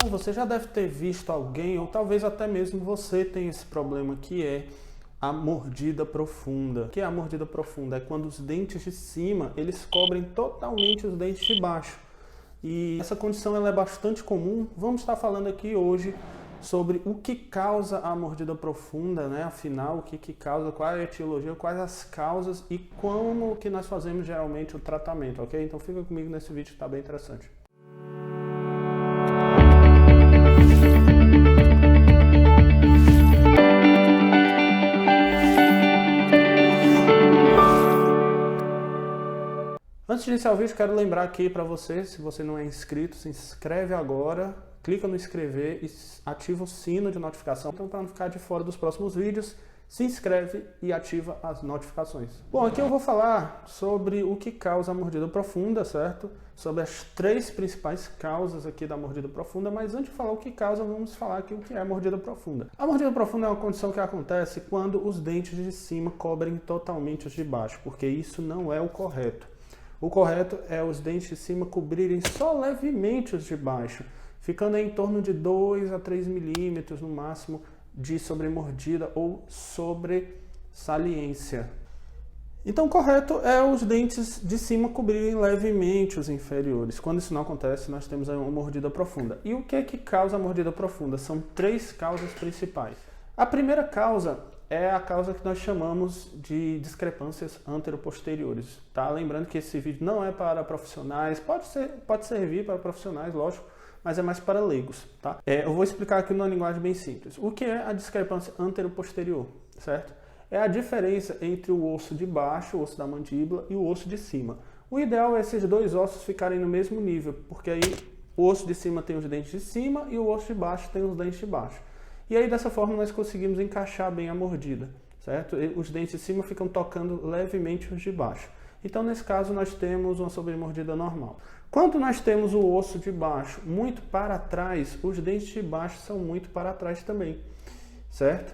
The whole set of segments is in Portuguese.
você já deve ter visto alguém, ou talvez até mesmo você tenha esse problema, que é a mordida profunda. O que é a mordida profunda? É quando os dentes de cima, eles cobrem totalmente os dentes de baixo. E essa condição ela é bastante comum. Vamos estar falando aqui hoje sobre o que causa a mordida profunda, né? Afinal, o que causa, qual é a etiologia, quais as causas e como que nós fazemos geralmente o tratamento, ok? Então fica comigo nesse vídeo que está bem interessante. Antes de iniciar o vídeo, quero lembrar aqui para você, se você não é inscrito, se inscreve agora, clica no inscrever e ativa o sino de notificação. Então, para não ficar de fora dos próximos vídeos, se inscreve e ativa as notificações. Bom, aqui eu vou falar sobre o que causa a mordida profunda, certo? Sobre as 3 principais causas aqui da mordida profunda, mas antes de falar o que causa, vamos falar aqui o que é a mordida profunda. A mordida profunda é uma condição que acontece quando os dentes de cima cobrem totalmente os de baixo, porque isso não é o correto. O correto é os dentes de cima cobrirem só levemente os de baixo, ficando em torno de 2 a 3 milímetros no máximo de sobremordida ou sobressaliência. Então o correto é os dentes de cima cobrirem levemente os inferiores. Quando isso não acontece, nós temos uma mordida profunda. E o que é que causa a mordida profunda? São 3 causas principais. A primeira causa é a causa que nós chamamos de discrepâncias anteroposteriores, tá? Lembrando que esse vídeo não é para profissionais, pode servir para profissionais, lógico, mas é mais para leigos, tá? Eu vou explicar aqui numa linguagem bem simples. O que é a discrepância anteroposterior, certo? É a diferença entre o osso de baixo, o osso da mandíbula, e o osso de cima. O ideal é esses 2 ossos ficarem no mesmo nível, porque aí o osso de cima tem os dentes de cima e o osso de baixo tem os dentes de baixo. E aí, dessa forma, nós conseguimos encaixar bem a mordida, certo? Os dentes de cima ficam tocando levemente os de baixo. Então, nesse caso, nós temos uma sobremordida normal. Quando nós temos o osso de baixo muito para trás, os dentes de baixo são muito para trás também, certo?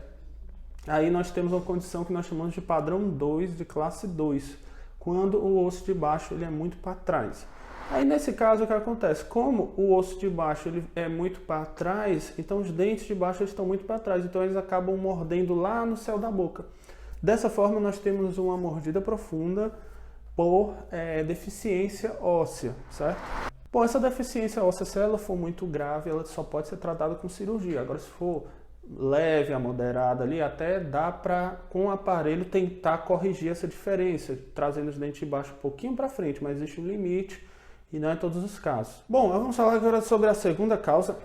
Aí nós temos uma condição que nós chamamos de padrão 2, de classe 2, quando o osso de baixo ele é muito para trás. Aí nesse caso o que acontece? Como o osso de baixo ele é muito para trás, então os dentes de baixo estão muito para trás, então eles acabam mordendo lá no céu da boca. Dessa forma nós temos uma mordida profunda por deficiência óssea, certo? Bom, essa deficiência óssea, se ela for muito grave, ela só pode ser tratada com cirurgia. Agora, se for leve a moderada ali, até dá para, com o aparelho, tentar corrigir essa diferença, trazendo os dentes de baixo um pouquinho para frente, mas existe um limite. E não em todos os casos. Bom, vamos falar agora sobre a segunda causa,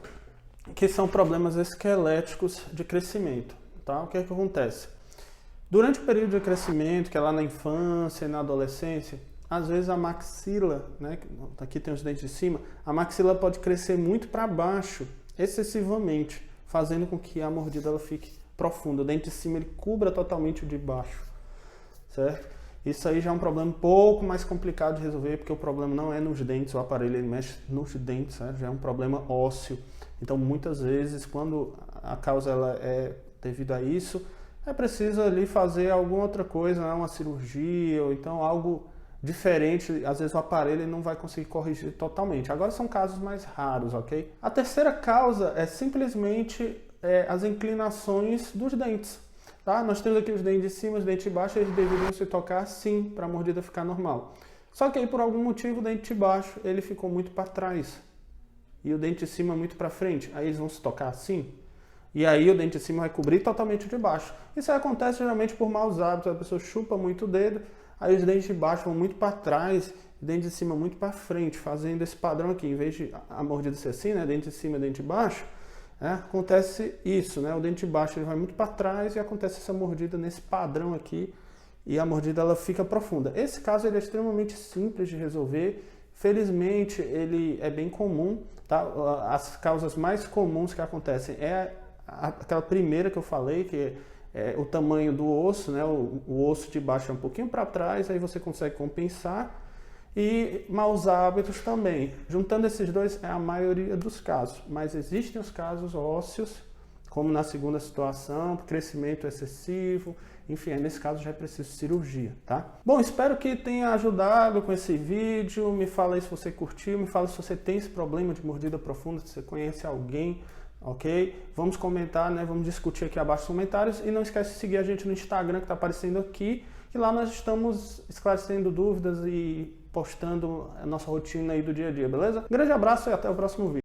que são problemas esqueléticos de crescimento. Tá? O que é que acontece? Durante o período de crescimento, que é lá na infância e na adolescência, às vezes a maxila, né, aqui tem os dentes de cima, a maxila pode crescer muito para baixo, excessivamente, fazendo com que a mordida ela fique profunda. O dente de cima ele cubra totalmente o de baixo, certo? Isso aí já é um problema um pouco mais complicado de resolver, porque o problema não é nos dentes, o aparelho ele mexe nos dentes, certo? Já é um problema ósseo. Então, muitas vezes, quando a causa ela é devido a isso, é preciso ali fazer alguma outra coisa, né? Uma cirurgia, ou então algo diferente. Às vezes o aparelho ele não vai conseguir corrigir totalmente. Agora são casos mais raros, ok? A terceira causa é simplesmente as inclinações dos dentes. Tá? Nós temos aqui os dentes de cima, os dentes de baixo, eles deveriam se tocar assim para a mordida ficar normal. Só que aí por algum motivo o dente de baixo ele ficou muito para trás e o dente de cima muito para frente. Aí eles vão se tocar assim e aí o dente de cima vai cobrir totalmente o de baixo. Isso aí acontece geralmente por maus hábitos, a pessoa chupa muito o dedo, aí os dentes de baixo vão muito para trás e o dente de cima muito para frente, fazendo esse padrão aqui. Em vez de a mordida ser assim, né, dente de cima e dente de baixo, acontece isso, né? O dente de baixo ele vai muito para trás e acontece essa mordida nesse padrão aqui e a mordida ela fica profunda. Esse caso ele é extremamente simples de resolver, felizmente ele é bem comum, tá? As causas mais comuns que acontecem é aquela primeira que eu falei, que é o tamanho do osso, né? O osso de baixo é um pouquinho para trás, aí você consegue compensar. E maus hábitos também. Juntando esses dois é a maioria dos casos, mas existem os casos ósseos, como na segunda situação, crescimento excessivo, enfim, nesse caso já é preciso cirurgia, tá? Bom, espero que tenha ajudado com esse vídeo, me fala aí se você curtiu, me fala se você tem esse problema de mordida profunda, se você conhece alguém, ok? Vamos comentar, né? Vamos discutir aqui abaixo nos comentários e não esquece de seguir a gente no Instagram que está aparecendo aqui, que lá nós estamos esclarecendo dúvidas e postando a nossa rotina aí do dia a dia, beleza? Grande abraço e até o próximo vídeo.